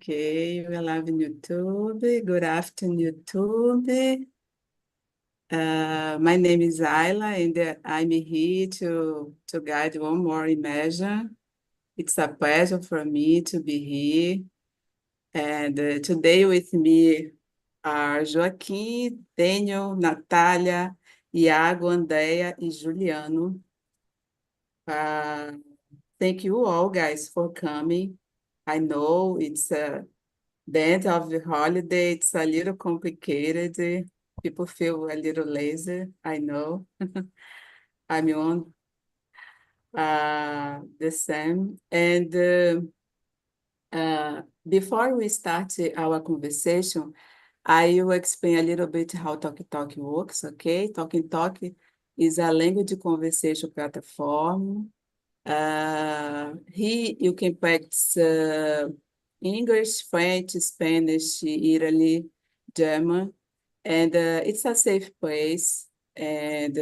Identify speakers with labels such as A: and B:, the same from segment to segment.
A: Okay, we're live on YouTube. Good afternoon, YouTube. My name is Ayla, and I'm here to guide one more immersion. It's a pleasure for me to be here. And today with me are Joaquim, Daniel, Natália, Iago, Andrea, e Juliano. Thank you all, guys, for coming. I know it's the end of the holiday, it's a little complicated. People feel a little lazy, I know. I'm on the same. And before we start our conversation, I will explain a little bit how TalkTalk works, okay? TalkTalk is a language conversation platform. Here you can practice English, French, Spanish, Italy, German, and it's a safe place. And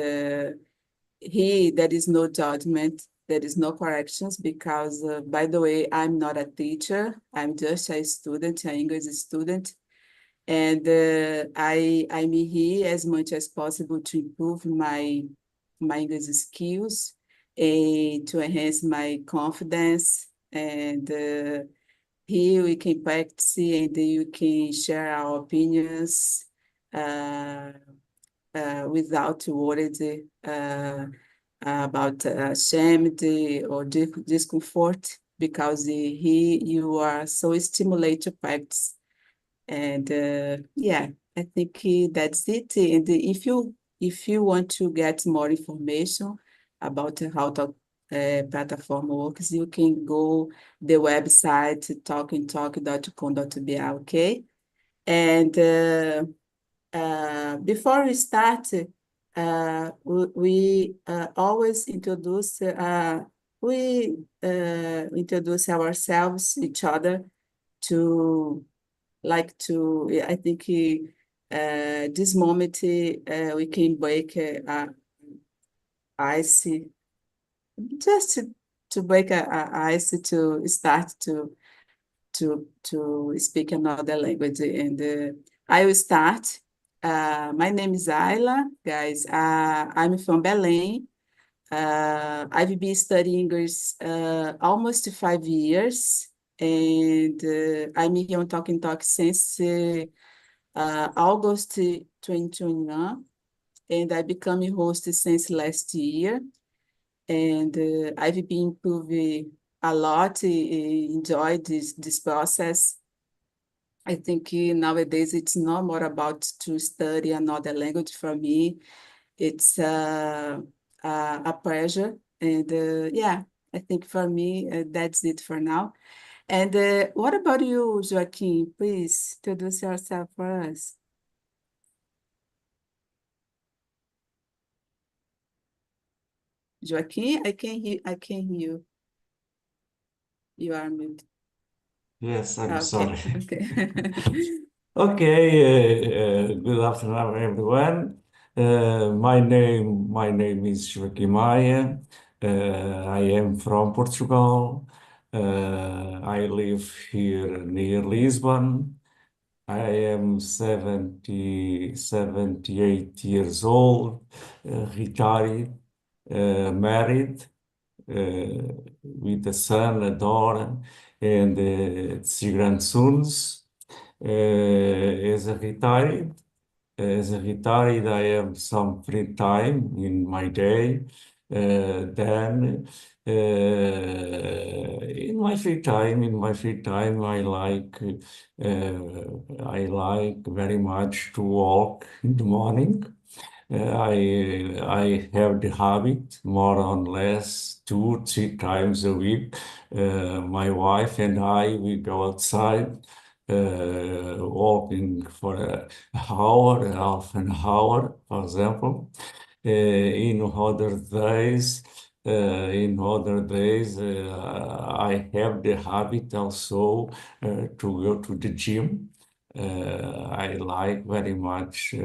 A: here there is no judgment, there is no corrections because, by the way, I'm not a teacher. I'm just a student, an English student. And I'm here as much as possible to improve my English skills and to enhance my confidence. And here we can practice and you can share our opinions uh, without worried about ashamed or discomfort because here you are so stimulated to practice. And yeah, I think that's it. And if you want to get more information about how the platform works, you can go the website talkingtalk.com.br, okay? And before we start, we always introduce ourselves, each other, to I think this moment we can break ice, just to break ice to start to speak another language. And I will start. My name is Ayla, guys. I'm from Belém. I've been studying English almost 5 years, and I'm here on Talking Talk since August 2021, and I become a host since last year. And I've been improving a lot, enjoyed this process. I think nowadays it's not more about to study another language for me. It's a pleasure. And yeah, I think for me, that's it for now. And what about you, Joaquim? Please introduce yourself for us. Joaquim, I can hear you. You are mute.
B: Yes, I'm
A: Okay,
B: sorry.
A: okay.
B: Okay, good afternoon, everyone. My name is Joaquim Maia. I am from Portugal. I live here near Lisbon. I am 78 years old, retired, married, with a son, a daughter, and three grandsons. As a retired, I have some free time in my day. Then, in my free time, I like very much to walk in the morning. I have the habit more or less 2, 3 times a week. My wife and I we go outside walking for an hour, half an hour, for example. I have the habit also to go to the gym. I like very much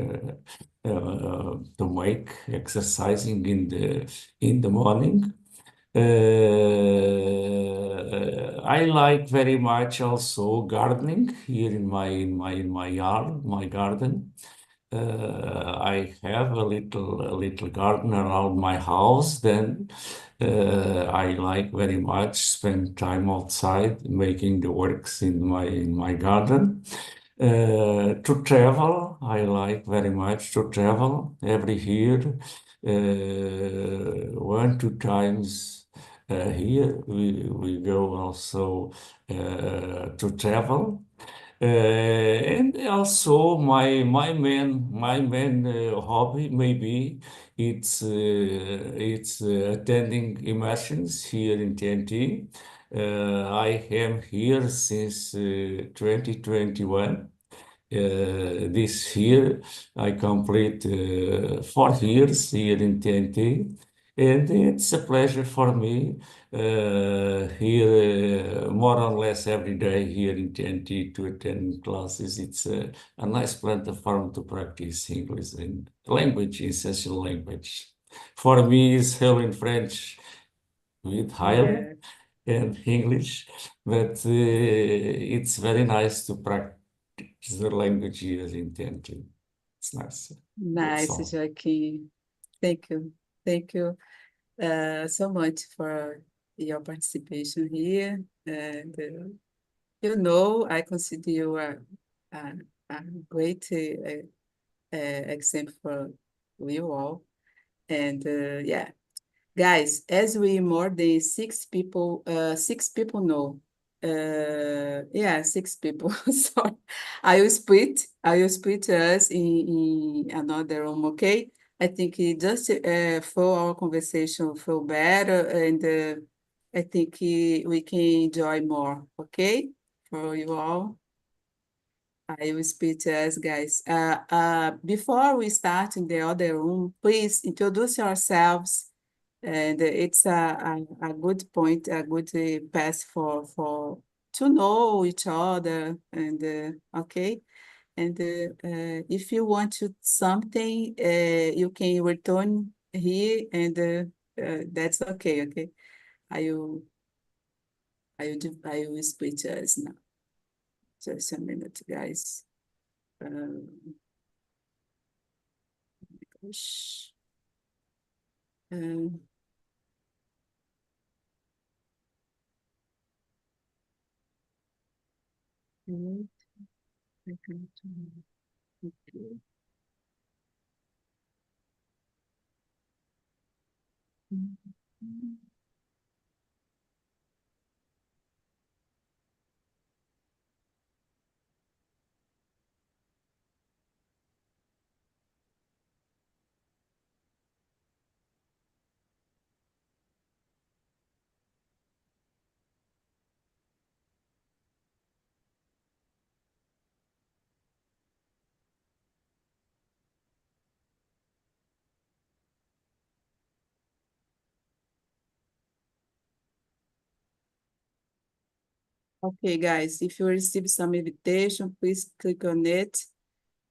B: to make exercising in the morning. I like very much also gardening here in my yard, my garden. I have a little garden around my house. Then I like very much spend time outside making the works in my garden. To travel, I like very much to travel every year, 1, 2 times here. We go also to travel. And also my main hobby maybe it's attending immersions here in TNT. I am here since 2021. This year, I complete 4 years here in TNT, and it's a pleasure for me here more or less every day here in TNT to attend classes. It's a nice platform to practice English and language, essential language. For me, it's in French with Highland
A: Yeah,
B: and English, but it's very nice to practice the language here in TNT. It's nice. That's
A: nice,
B: all.
A: Joaquin. Thank you. Thank you so much for your participation here. And I consider you a, a great example for you all. And yeah, guys, as we more than six people know. Yeah, six people. Sorry. I will split us in another room, okay? I think it just for our conversation feel better, and I think we can enjoy more, okay? For you all. I will split us, guys. Before we start in the other room, please introduce yourselves, and it's a good point, a good path for to know each other, and okay. And if you want to something, you can return here, and that's okay. Okay, I will I will split us now. Just a minute, guys. Um, gosh. Um, wait, I can't, okay. Okay, guys, if you receive some invitation, please click on it,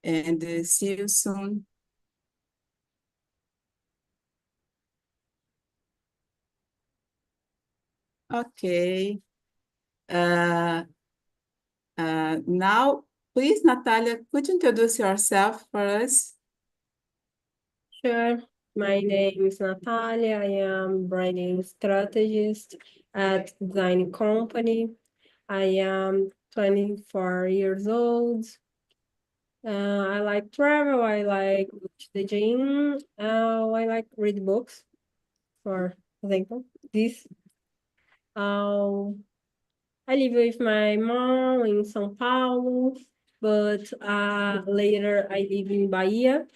A: and see you soon. Okay. Uh, Now, please, Natalia, could you introduce yourself for us?
C: Sure. My name is Natalia. I am branding strategist at design company. I am 24 years old. I like travel. I like go to the gym. I like read books, for example. This. I live with my mom in São Paulo, but later I live in Bahia.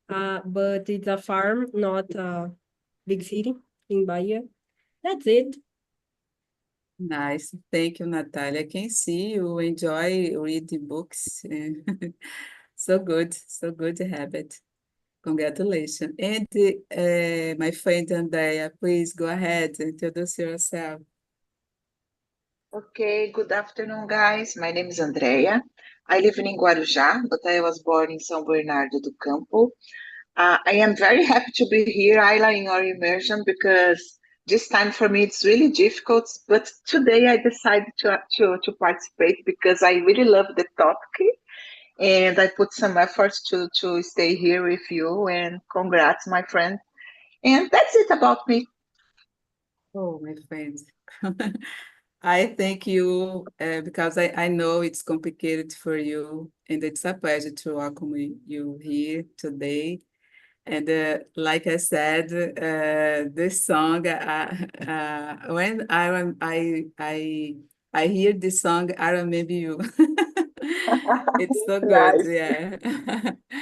C: But it's a farm, not a big city in Bahia. That's it.
A: Nice. Thank you, Natalia. I can see you enjoy reading books. So good habit. Congratulations. And my friend Andrea, please go ahead, introduce yourself.
D: Okay, good afternoon, guys. My name is Andrea. I live in Guarujá, but I was born in São Bernardo do Campo. I am very happy to be here, Ayla, in our immersion, because this time for me it's really difficult, but today I decided to participate because I really love the topic and I put some effort to stay here with you. And congrats, my friend. And that's it about me.
A: Oh, my friends. I thank you because I know it's complicated for you, and it's a pleasure to welcome you here today. And like I said, this song, when I hear this song, I remember you. It's so good,
D: Nice.
A: yeah.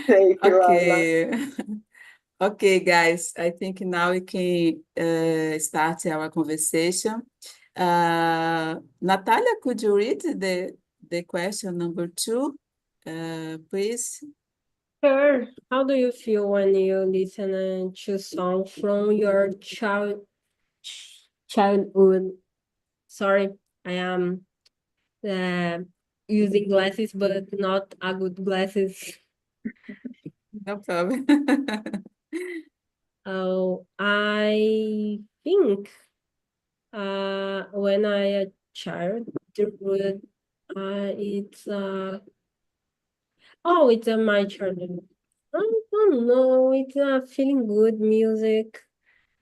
D: Thank you, Anna.
A: Okay. Okay, guys, I think now we can start our conversation. Natalia, could you read the question number 2, please?
C: Sure. How do you feel when you listen to song from your childhood? Sorry, I am using glasses, but not a good glasses.
A: No problem.
C: Oh, I think when I a child, it's it's my childhood. I don't know. It's feeling good music,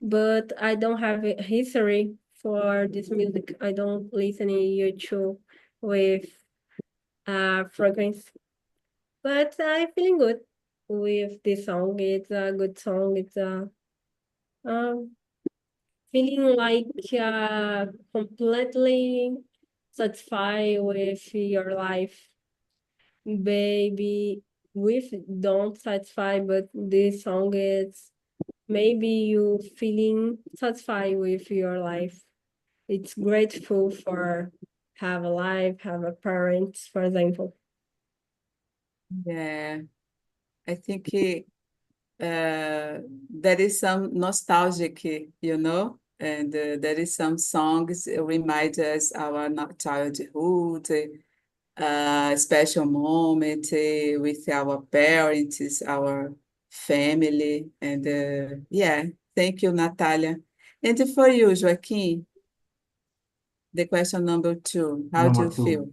C: but I don't have a history for this music. I don't listen in YouTube with fragrance, but I feeling good with this song. It's a good song. It's a um feeling like completely satisfied with your life. Baby, with don't satisfy, but this song is maybe you feeling satisfied with your life. It's grateful for have a life, have a parents, for example.
A: Yeah, I think there is some nostalgic, and there is some songs remind us our childhood, special moment with our parents, our family, and yeah, thank you, Natalia. And for you, Joaquim, the question number 2, how do
B: Number
A: you feel?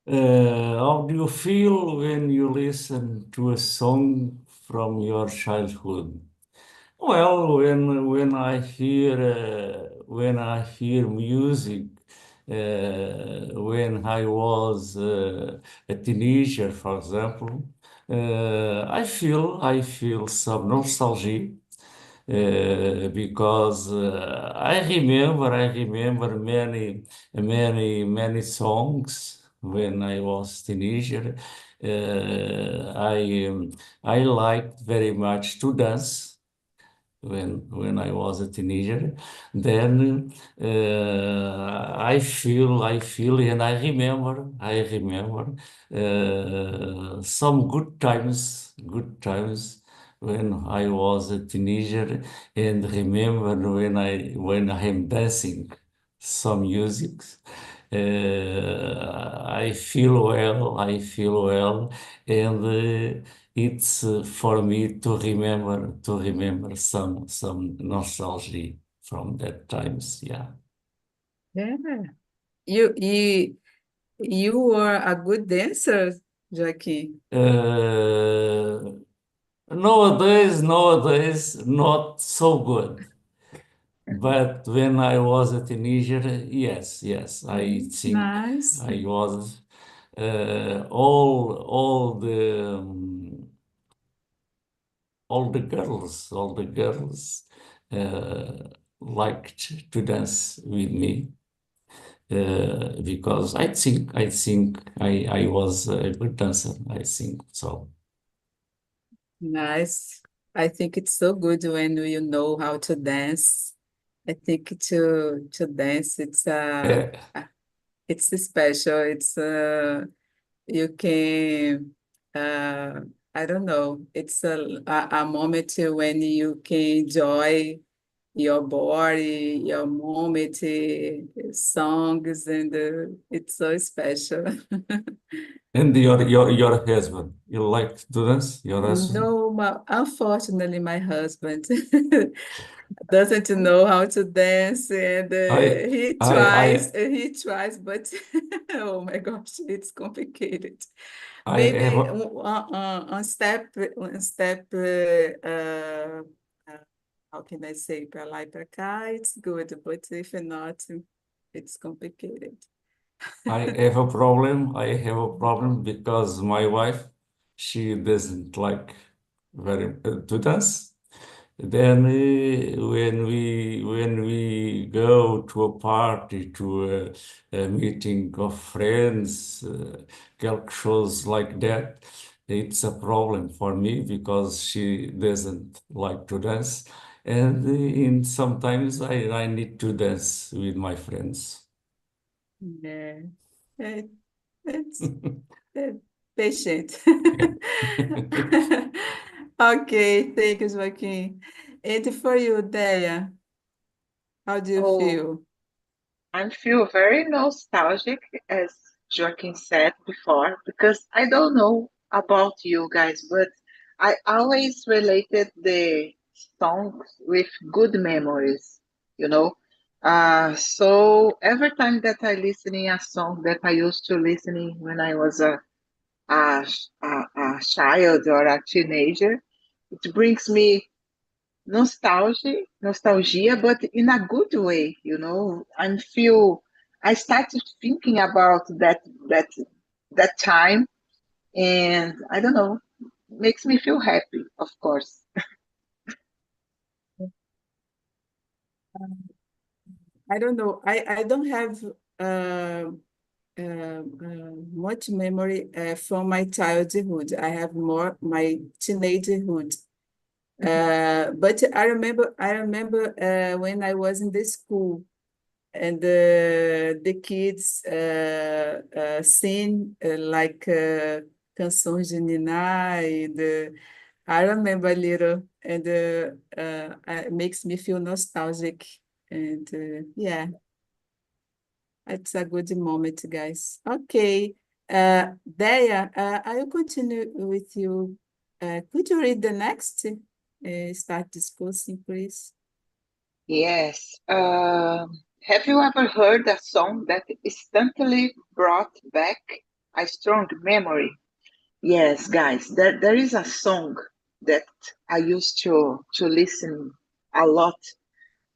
B: 2. How do you feel when you listen to a song from your childhood? Well, when I hear music, when I was a teenager, for example, I feel some nostalgia because I remember many songs when I was teenager. I liked very much to dance when I was a teenager. Then I feel, and I remember some good times when I was a teenager, and remember when I am dancing some music. I feel well, and it's for me to remember some nostalgia from that times. Yeah.
A: Yeah, you you you are a good dancer, Joaquim.
B: Nowadays, not so good. But when I was a teenager, yes, I think
A: Nice.
B: I was. All the girls uh, liked to dance with me because I think I was a good dancer. I think so.
A: Nice. I think it's so good when you know how to dance. I think to dance
B: Uh,
A: it's special. It's you can I don't know. It's a moment when you can enjoy your body, your moment, songs, and it's so special.
B: and your husband, you like to dance? Your husband?
A: No, unfortunately, my husband. doesn't know how to dance, and
B: I,
A: he tries, but oh my gosh, it's complicated.
B: I
A: Maybe
B: have,
A: on step, how can I say, para lá e para cá, it's good, but if not, it's complicated.
B: I have a problem. I have a problem because my wife, she doesn't like very to dance. Then when we go to a party, to a meeting of friends, quelque chose like that, it's a problem for me because she doesn't like to dance, and in sometimes I need to dance with my friends.
A: Yeah, it's patient. Okay, thank you, Joaquin. And for you, Dea, how do you
D: Oh,
A: feel?
D: I feel very nostalgic, as Joaquin said before, because I don't know about you guys, but I always related the songs with good memories, you know. So every time that I listening a song that I used to listening when I was a child or a teenager, it brings me nostalgia, but in a good way, you know. I started thinking about that that time, and I don't know, makes me feel happy, of course.
A: I don't know. I don't have much memory from my childhood. I have more my teenagerhood. But I remember when I was in the school, and the kids sing like canções de Niná, and I remember a little, and it makes me feel nostalgic, and yeah, it's a good moment, guys. Okay, Dea, I will continue with you. Could you read the next? Start discussing, please.
D: Yes. Have you ever heard a song that instantly brought back a strong memory? Yes, guys, there is a song that I used to listen a lot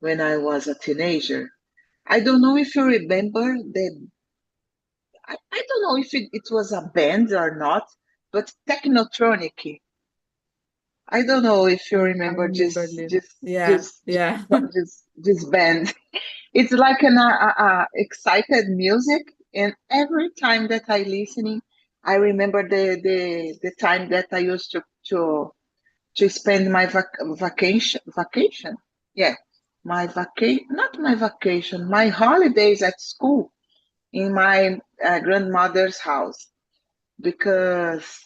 D: when I was a teenager. I don't know if you remember I don't know if it was a band or not, but Technotronic. I don't know if you
A: I
D: remember
A: remember a little. Yeah, yeah.
D: this band. It's like an excited music, and every time that I listening, I remember the time that I used to spend my vacation. Yeah, my vacation, not my vacation, my holidays at school in my grandmother's house, because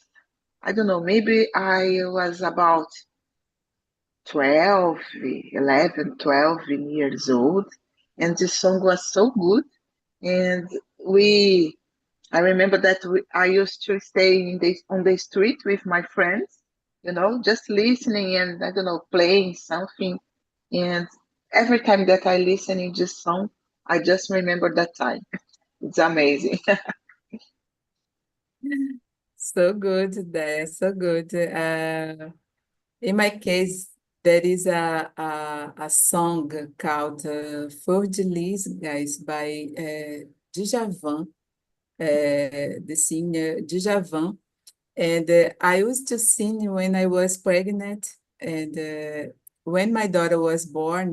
D: I don't know, maybe I was about 12, 11, 12 years old, and this song was so good. And we, I remember that I used to stay on the street with my friends, you know, just listening and I don't know, playing something. And every time that I listen in this song, I just remember that time. It's amazing.
A: So good there, so good. In my case, there is a song called Flor de Lis, guys, by Djavan, the singer Djavan. And I used to sing when I was pregnant. And when my daughter was born,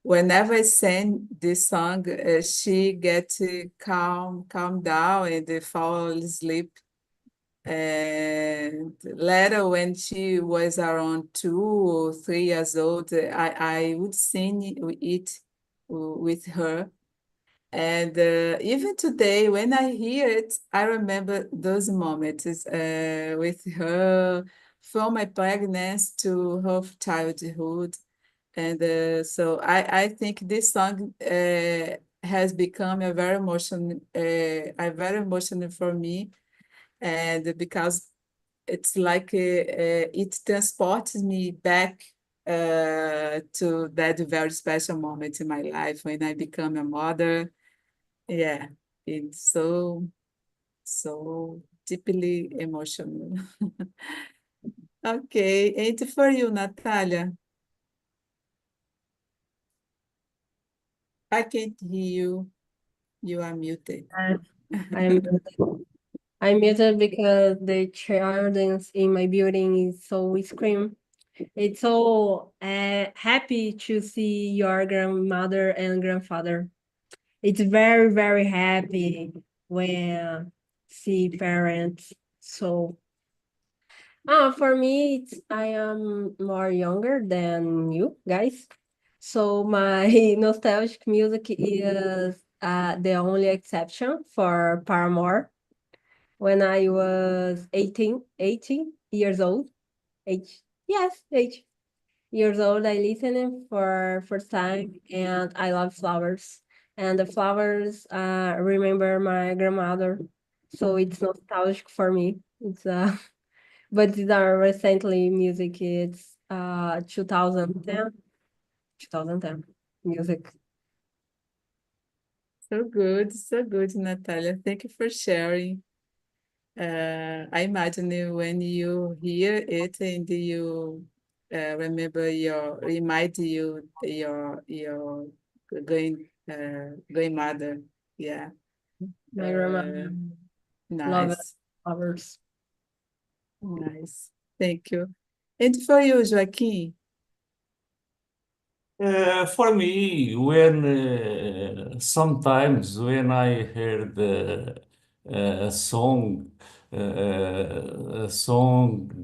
A: whenever I sang this song, she get to calm down and fall asleep. And later, when she was around 2 or 3 years old, I would sing it with her. And even today, when I hear it, I remember those moments with her from my pregnancy to her childhood. And so I think this song has become a very emotional for me, and because it's like it transports me back to that very special moment in my life when I become a mother. Yeah, it's so deeply emotional. Okay, and for you, Natalia, I can't hear you. You are muted.
C: I'm I'm muted because the children in my building is so scream. It's so happy to see your grandmother and grandfather. It's very, very happy when see parents. So, for me, I am more younger than you guys. So my nostalgic music is the only exception for Paramore. When I was 18 years old, age, yes, 8 years old, I listened for first time, and I love flowers. And the flowers remember my grandmother, so it's nostalgic for me. It's but these are recently music. It's 2010 music.
A: So good, Natalia. Thank you for sharing. I imagine when you hear it and you remember remind you your grandmother. Yeah,
C: My grandmother love
A: nice,
C: flowers.
A: nice. Thank you. And for you, Joaquim?
B: For me, when sometimes when I heard a song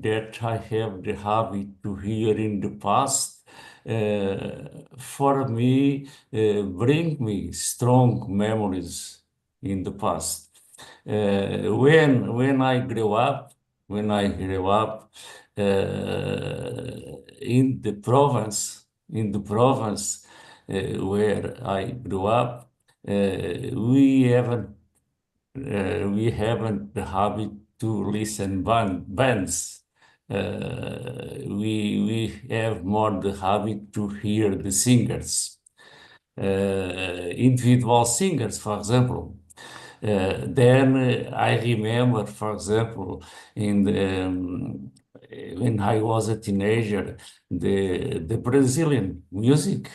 B: that I have the habit to hear in the past, for me, bring me strong memories in the past. When I grew up, when I grew up in the province, where I grew up, we haven't the habit to listen bands. We have more the habit to hear the singers, individual singers, for example. Then I remember, for example, when I was a teenager, the Brazilian music.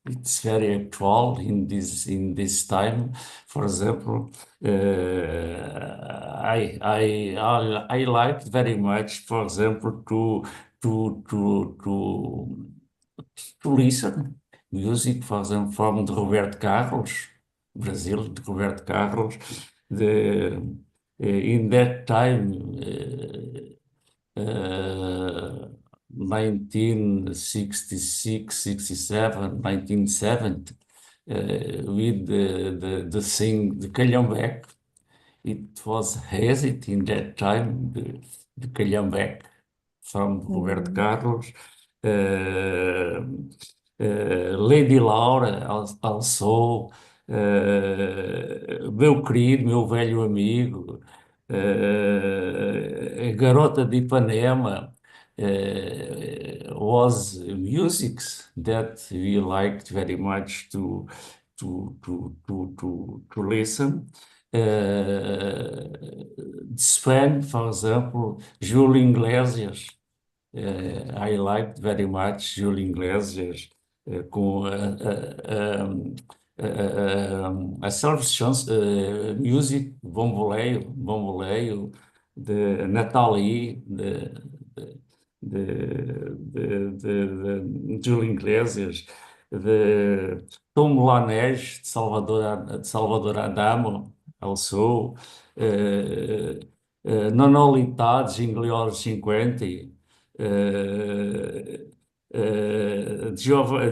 B: It's very actual in this time. For example, I liked very much, for example, to to to to listen music, for example, from the Roberto Carlos, Brazil, de Roberto Carlos. In that time, 1966, 67, 1970, with the Calhambeck. It was hesitant in that time, the Calhambeck from Roberto
A: Uhum.
B: Carlos. Lady Laura, also, meu querido, meu velho amigo, a Garota de Ipanema, was musics that we liked very much to listen. Sven, for example, Júlio Iglesias. I liked very much Júlio Iglesias com a self-chance music, Bomboleio, de Nathalie, de Júlio Iglesias, de Tom Lanés, de Salvador Adamo, also, Nonolitados, Inglórios 50,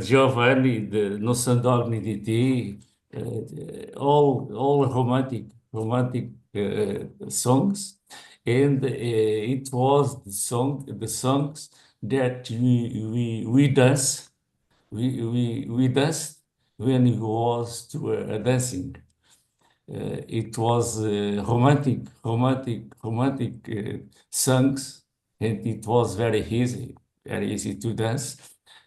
B: Giovanni, No Sandorni di Ti, all romantic songs, and it was the songs that we dance, we danced when we was to dancing. It was romantic songs, and it was very easy to dance.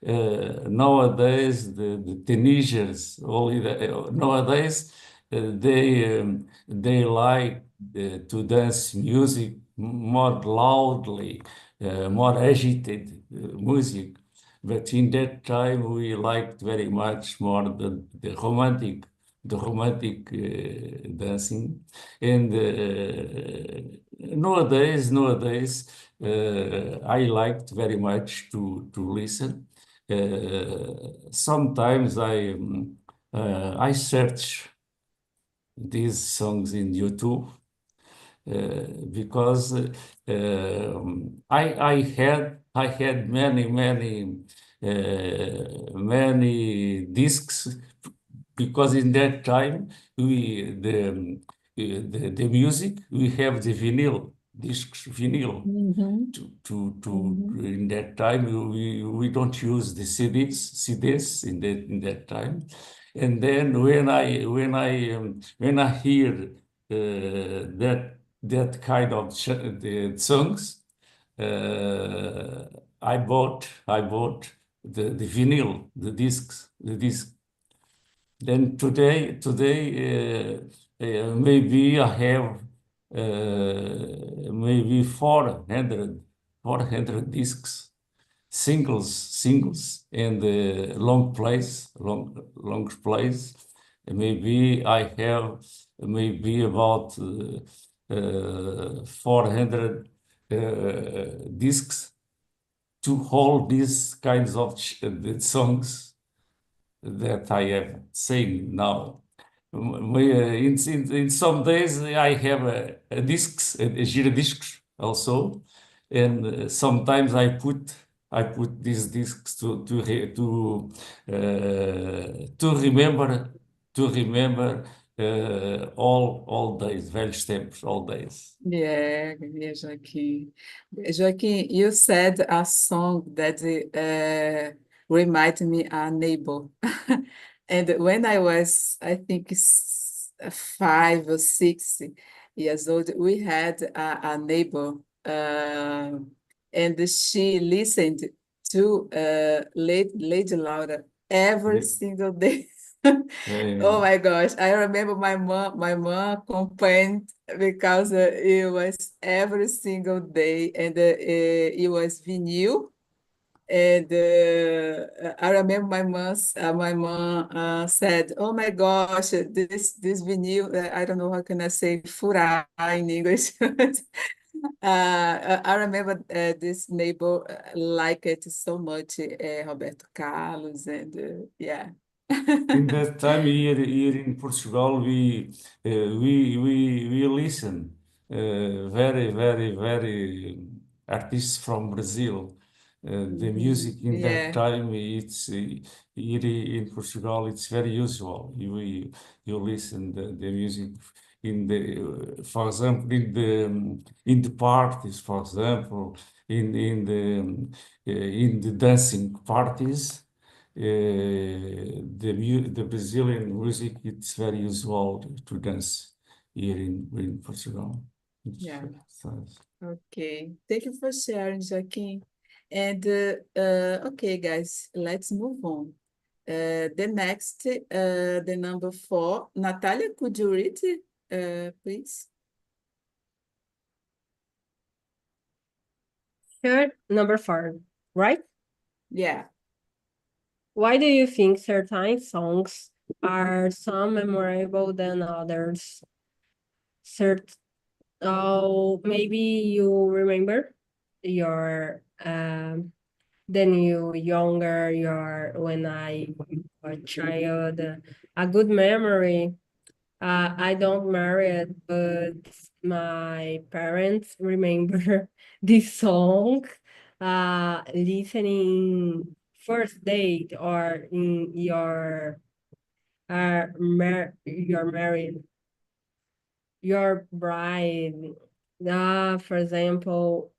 B: Nowadays, the teenagers, nowadays, they like to dance music more loudly, more agitated music. But in that time, we liked very much more the romantic dancing. And nowadays, I liked very much to listen. Sometimes I search these songs in YouTube because I had many discs, because in that time the music, we have the vinyl discs, vinyl. In that time we don't use the CDs in that time. And then when I hear that kind of the songs, I bought the vinyl, the discs. Then today, maybe I have maybe 400 discs, singles, and long plays. Maybe I have maybe about 400 discs to hold these kinds of the songs that I have saying now. In some days I have a discs also, and sometimes I put these discs to remember all days, velhos tempos, all days.
A: Yeah, Joaquin. Joaquin, you said a song that reminded me a neighbor. And when I was, I think, 5 or 6 years old, we had a neighbor, and she listened to Lady Laura every single day. Oh my gosh, I remember my mom complained because it was every single day, and it was vinyl. And I remember my mom said, "Oh my gosh, this vinyl, I don't know how can I say furar in English." I remember this neighbor liked it so much, Roberto Carlos, and yeah.
B: In that time here in Portugal, we listen very artists from Brazil. The music in that
A: Yeah,
B: time, it's here in Portugal, it's very usual. You listen the music in the, for example, in the parties, for example, in the dancing parties. The Brazilian music, it's very usual to dance here in Portugal.
A: yeah.
B: So,
A: Okay. Thank you for sharing, Joaquin. And okay, guys, let's move on. The next, the number 4, Natalia, could you read it, please?
C: Sure, number 4, right?
A: Yeah.
C: Why do you think certain songs are so memorable than others? Oh, maybe you remember your then you younger, your when I was a child, a good memory. I don't marry it, but my parents remember this song, listening first date or in your you're married, your bride. For example,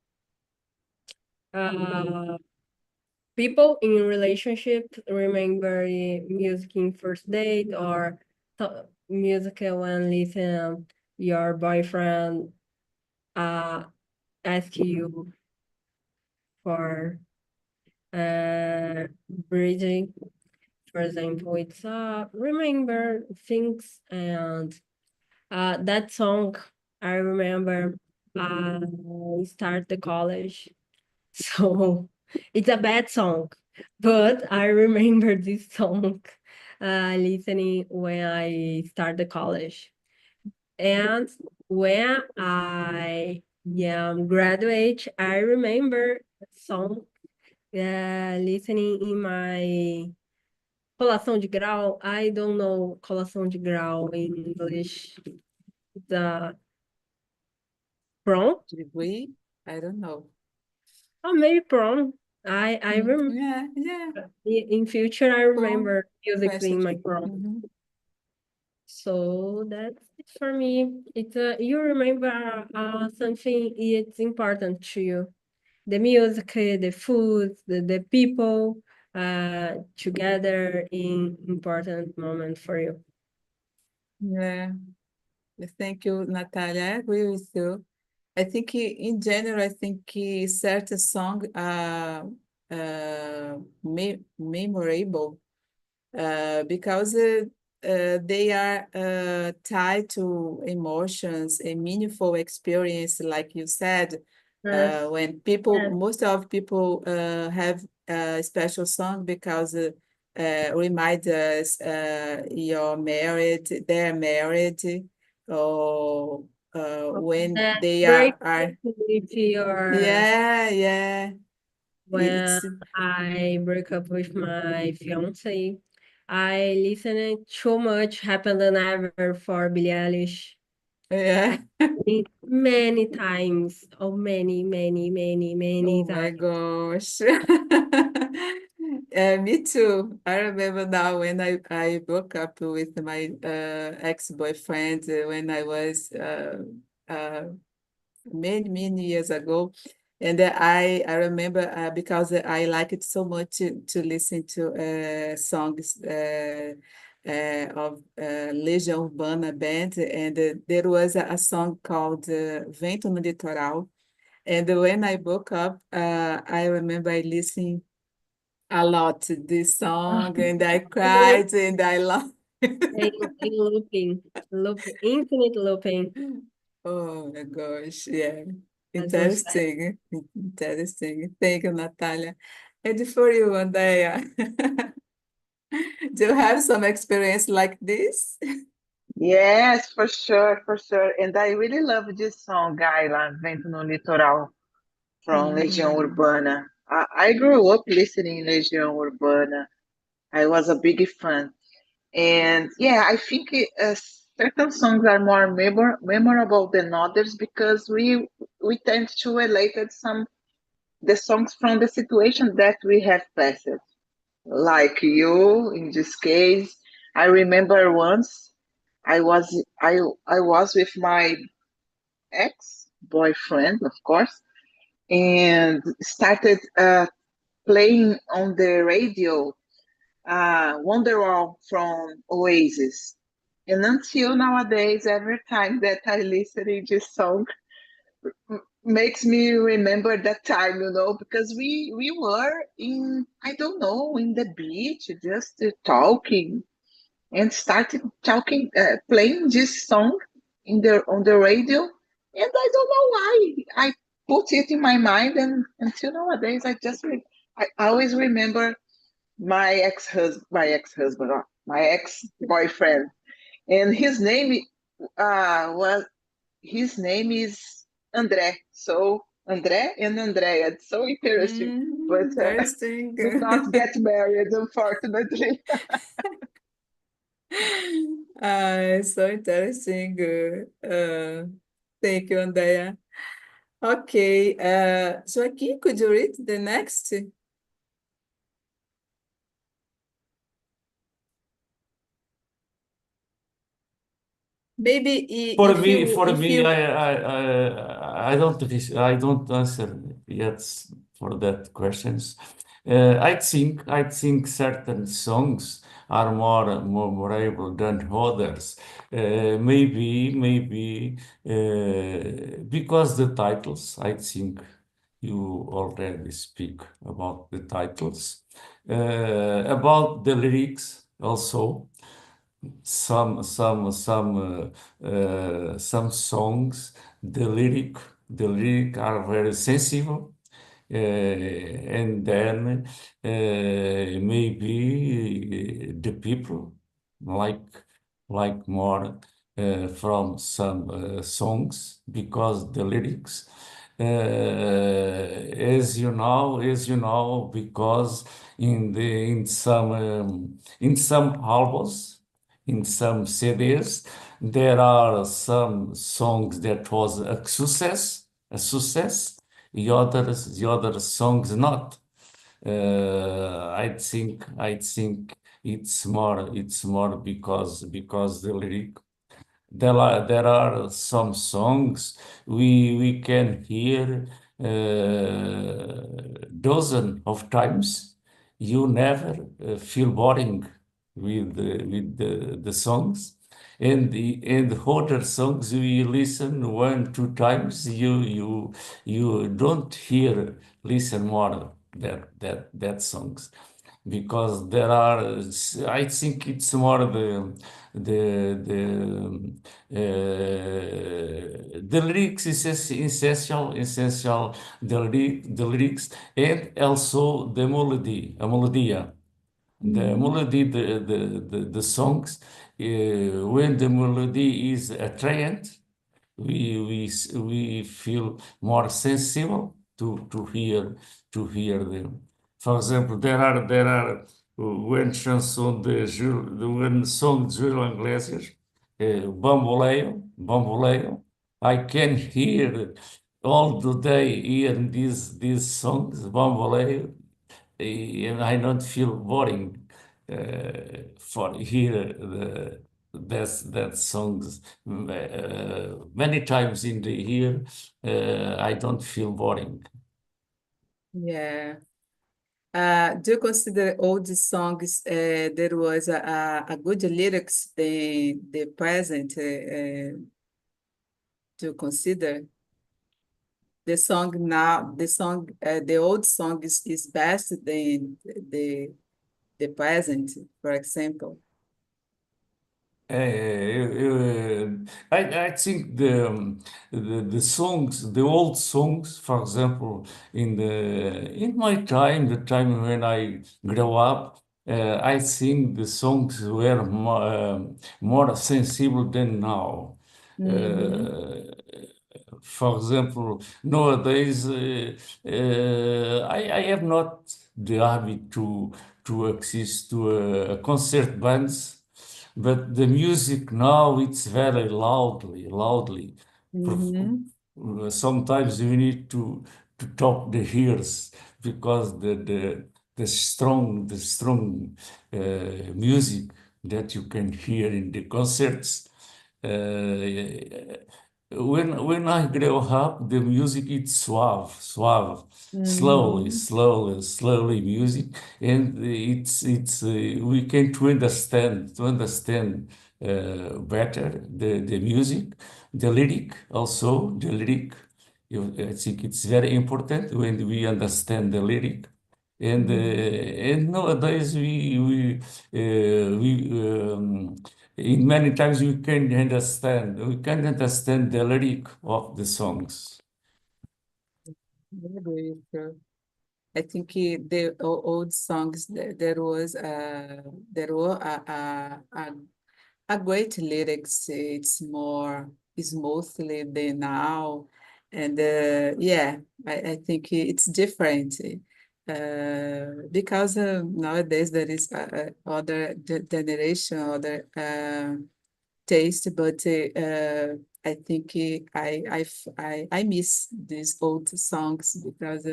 C: people in relationship remember music in first date or music when listen your boyfriend ask you for breathing. For example, it's remember things, and that song I remember I start the college. So it's a bad song, but I remember this song listening when I start the college. And when I graduate, I remember song listening in my colação de grau. I don't know colação de grau in English. The prom?
A: Degree? I don't know.
C: Oh, maybe prom. I remember
A: Yeah.
C: in future I remember music
A: Question.
C: in my prom.
A: Mhm.
C: So that's it for me. It's you remember something it's important to you. The music, the food, the people together in important moment for you.
A: Yeah. Thank you, Natalia. I agree with you. I think in general, I think certain songs are memorable because they are tied to emotions, a meaningful experience, like you said.
C: Yes.
A: When people,
C: Yes.
A: most of people have a special song because remind us you're married, they're married, or when
C: That
A: they
C: break
A: are
C: with your
A: yeah.
C: when
A: It's
C: I broke up with my fiance, I listened too much Happier Than Ever for Billie Eilish.
A: yeah.
C: Many times. Oh, many
A: Oh my
C: times.
A: gosh. Me too. I remember now when I broke up with my ex-boyfriend when I was uh, many years ago. And I remember because I like it so much to listen to songs of Legião Urbana band. And there was a song called Vento no Litoral. And when I woke up, I remember I listened a lot to this song and I cried and I laughed.
C: In looping, infinite looping.
A: Oh my gosh, yeah.
C: That was sad.
A: Interesting. Thank you, Natalia. And for you, Andrea, do you have some experience like this?
D: Yes, for sure, for sure. And I really love this song, Gaila, Vento no Litoral, from Legião
A: Mhm.
D: Urbana. I grew up listening Legião Urbana. I was a big fan. And yeah, I think certain songs are more memorable than others because we tend to relate it some the songs from the situation that we have passed. Like you, in this case, I remember once I was I was with my ex boyfriend, of course, and started playing on the radio Wonderwall from Oasis. And until nowadays, every time that I listen to this song, makes me remember that time, because we were in, I don't know, in the beach, just talking, and started talking, playing this song on the radio, and I don't know why I put it in my mind, and until nowadays, I always remember my ex-boyfriend, and his name is André. So André and Andrea. It's so interesting, but
A: Interesting.
D: did not get married, unfortunately.
A: It's so interesting. Thank you, Andrea. Okay, Joaquin, could you read the next? Maybe
B: For
A: if
B: me,
A: you
B: for
A: if
B: me,
A: you
B: I don't answer yet for that questions. I think certain songs are more memorable than others. Maybe because the titles. I think you already speak about the titles. About the lyrics also, some songs, the lyric are very sensible, and then maybe the people like more from some songs because the lyrics, as you know, because in some albums, in some CDs, there are some songs that was a success, the other songs not. I think it's more because the lyric. There are some songs we can hear dozen of times. You never feel boring with the songs. And other songs we listen 1 2 times. You don't listen more that songs because there are. I think it's more the lyrics is essential the lyrics and also the melody a melodia the melody the songs when the melody is attractive we feel more sensible to hear them. For example, there are when chanson when song de Júlio Iglesias, Bamboleio, I can hear all the day hearing these songs, Bamboleio, and I don't feel boring for hear that songs many times in the year. I don't feel boring.
A: Yeah. Do you consider old songs there was a good lyrics the present? Do you consider the song now? The old song is best than the present, for example.
B: I think the songs, the old songs, for example, in my time, the time when I grew up, I think the songs were more sensible than now. For example, nowadays I have not the habit to access to a concert bands, but the music now it's very loudly. Sometimes you need to top the ears because the strong music that you can hear in the concerts. When I grow up, the music it's suave, slowly music, and it's we can to understand better the music, the lyric also the lyric. I think it's very important when we understand the lyric. And nowadays in many times we can understand the lyric of the songs.
A: I agree with you. I think the old songs there were a great lyrics. It's more smoothly than now, and yeah, I think it's different because nowadays there is other generation, other taste, but I think I miss these old songs because.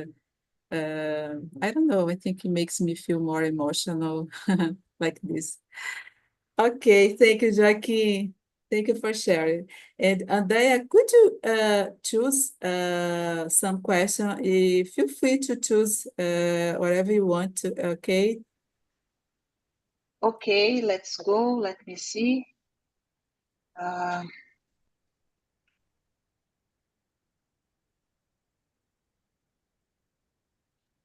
A: I don't know. I think it makes me feel more emotional like this. Okay, thank you, Jackie. Thank you for sharing. And Andrea, could you choose some question? Feel free to choose whatever you want to, okay?
D: Okay, let's go. Let me see.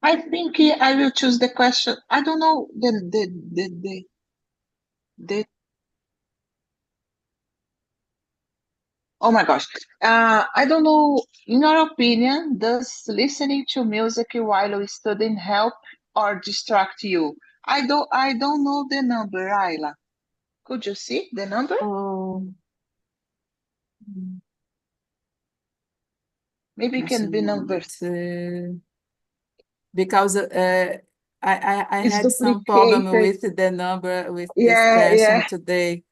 D: I think I will choose the question. I don't know the oh my gosh. I don't know. In your opinion, does listening to music while studying help or distract you? I don't know the number, Ayla. Could you see the number?
A: Oh,
D: Maybe it
A: just a
D: can be number.
A: moment. Because I
D: It's
A: had some problem
D: duplicated.
A: with the number with this
D: Yeah,
A: question
D: yeah.
A: today.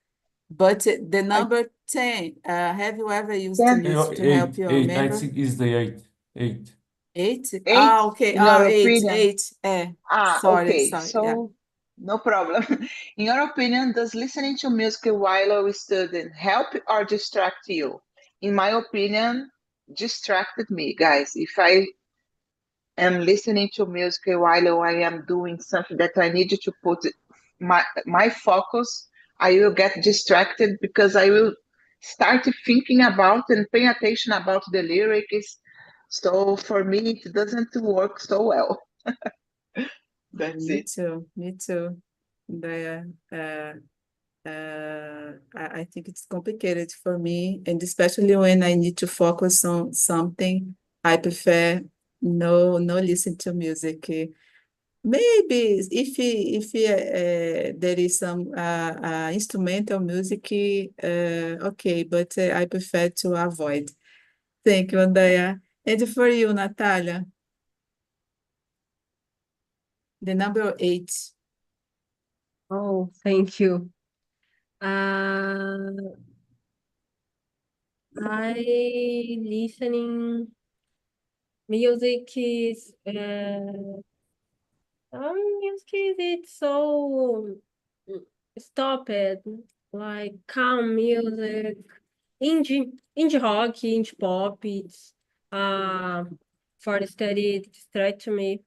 A: But the
D: I
A: number 10, have you ever used
D: can
A: music to help you
B: Eight. I
A: remember?
B: think is the eight. Eight.
A: 8?
D: eight
A: Okay.
D: in your
A: Eight,
D: opinion.
A: 8. Sorry,
D: Okay.
A: yeah.
D: So no problem. In your opinion, does listening to music while studying help or distract you? In my opinion, distracted me, guys. If I am listening to music while I am doing something that I need to put my focus, I will get distracted because I will start thinking about and paying attention about the lyrics. So for me, it doesn't work so well. That's
A: Me
D: it.
A: too. Me too. I think it's complicated for me, and especially when I need to focus on something, I prefer no listen to music. Maybe if there is some instrumental music, okay, but I prefer to avoid. Thank you, Andrea. And for you, Natalia, the number 8.
C: Oh, thank you. I listening music is music is it's so stop it like calm music, indie rock, indie pop. It's uh for study it distract me.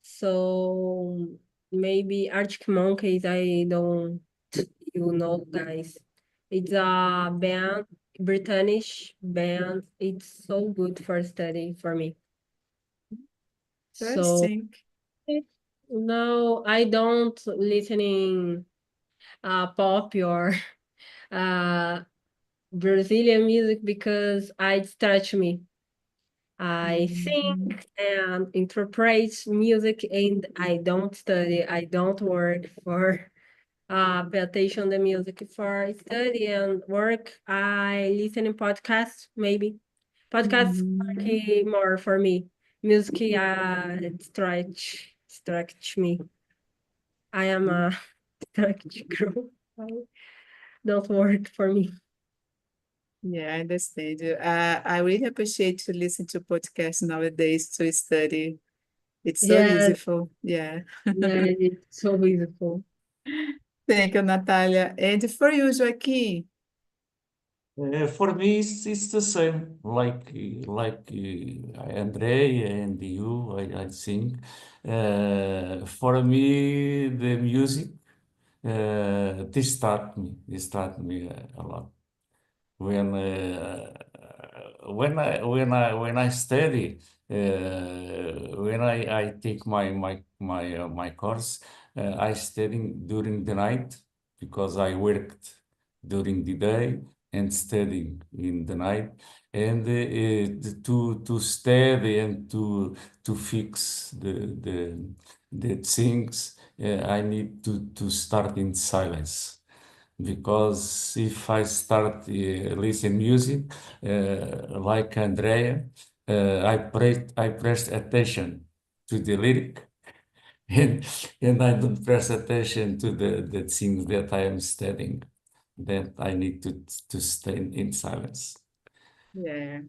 C: So maybe Arctic Monkeys. I don't you know guys. It's a band, British band. It's so good for study for me. So
A: Interesting.
C: no, I don't listening pop or uh Brazilian music because I distract me. I
A: Mhm.
C: think and interpret music and I don't study. I don't work for pay attention the music for study and work. I listen in podcasts maybe. Podcasts
A: Mhm.
C: work more for me. Music distract me. I am a distract girl. Don't work for me.
A: Yeah, I understand you. I really appreciate to listen to podcasts nowadays to study. It's so
C: Yeah,
A: useful. Yeah.
C: yeah, it's so beautiful.
A: Thank you, Natalia. And for you, Joaquim.
B: For me, it's the same, like Andre and you, I think. For me, the music distract me a lot. When when I study, when I take my course, I study during the night because I worked during the day and studying in the night, and to study and to fix the things, I need to start in silence, because if I start listen music like Andrea, I press attention to the lyric, and I don't press attention to the things that I am studying. That I need to stay in silence.
A: Yeah.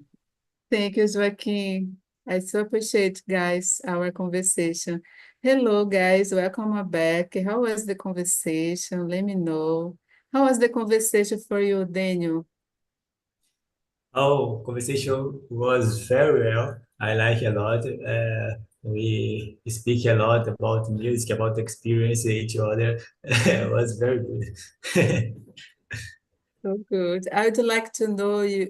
A: Thank you, Joaquim. I so appreciate, guys, our conversation. Hello, guys. Welcome back. How was the conversation? Let me know. How was the conversation for you, Daniel?
E: Oh, conversation was very well. I like a lot. We speak a lot about music, about experience each other. It was very good.
A: So good. I would like to know you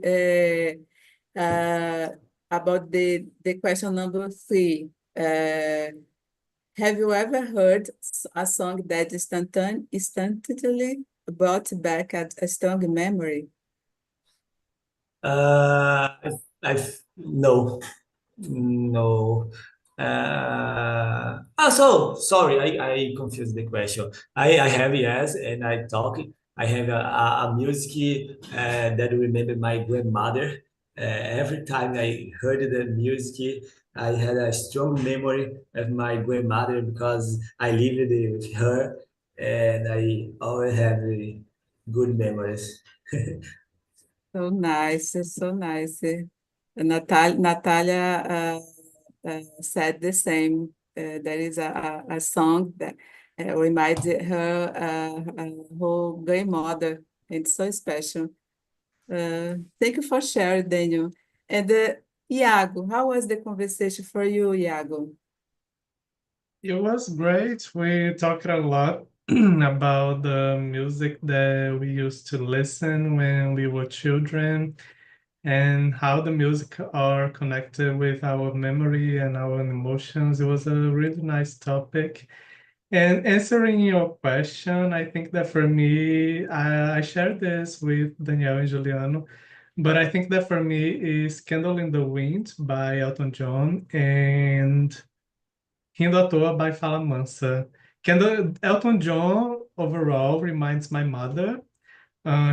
A: about the question number 3. Have you ever heard a song that instantly brought back a strong memory?
E: No. No. So sorry, I confused the question. I have yes, and I talk. I have a music that remember my grandmother. Every time I heard the music, I had a strong memory of my grandmother because I lived with her, and I always have good memories.
A: So nice, so nice. Natalia said the same. There is a song that reminded her her grandmother. It's so special. Thank you for sharing, Daniel. And Iago, how was the conversation for you, Iago?
F: It was great. We talked a lot about the music that we used to listen when we were children and how the music are connected with our memory and our emotions. It was a really nice topic. And answering your question, I think that for me, I shared this with Danielle and Juliano, but I think that for me is Candle in the Wind by Elton John and Rindo à Toa by Fala Mansa. Elton John overall reminds my mother.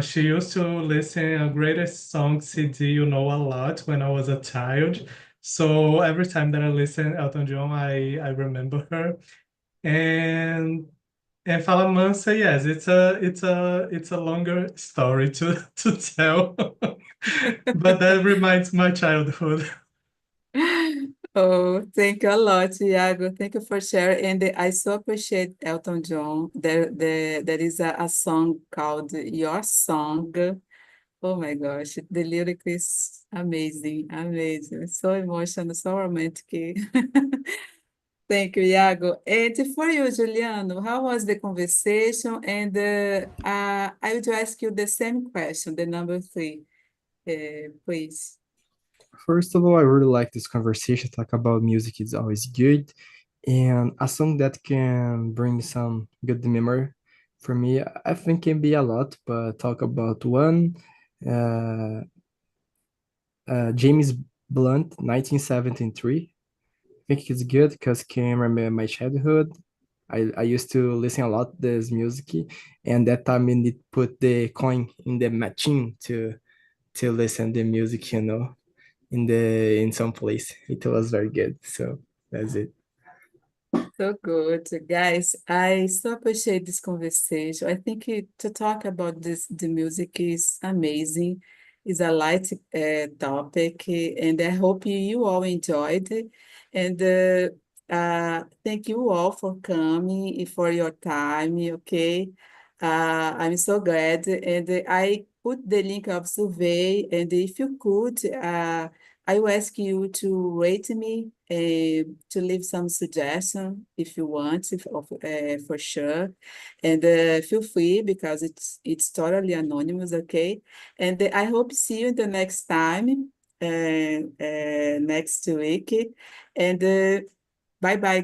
F: She used to listen a greatest song CD, a lot when I was a child. So every time that I listen Elton John, I remember her. And and Fala Mansa, yes, it's a longer story to tell, but that reminds my childhood.
A: Oh, thank you a lot, Iago. Thank you for sharing. And I so appreciate Elton John. There is a song called Your Song. Oh my gosh, the lyric is amazing, amazing. So emotional, so romantic. Thank you, Iago. And for you, Juliano, how was the conversation? And I would ask you the same question, the number three, please.
G: First of all, I really like this conversation. Talk about music is always good, and a song that can bring some good memory for me, I think can be a lot. But talk about one, uh, James Blunt, 1973. I think it's good because can remember my childhood. I used to listen a lot this music, and that time I need put the coin in the machine to listen the music, in some place. It was very good. So that's it.
A: So good, guys. I so appreciate this conversation. I think to talk about the music is amazing. It's a light topic, and I hope you all enjoyed it. And thank you all for coming and for your time. Okay, I'm so glad. And I put the link of survey, and if you could, I will ask you to rate me, to leave some suggestion if you want, for sure. And feel free because it's totally anonymous, okay? And I hope see you in the next time, next week. And bye bye.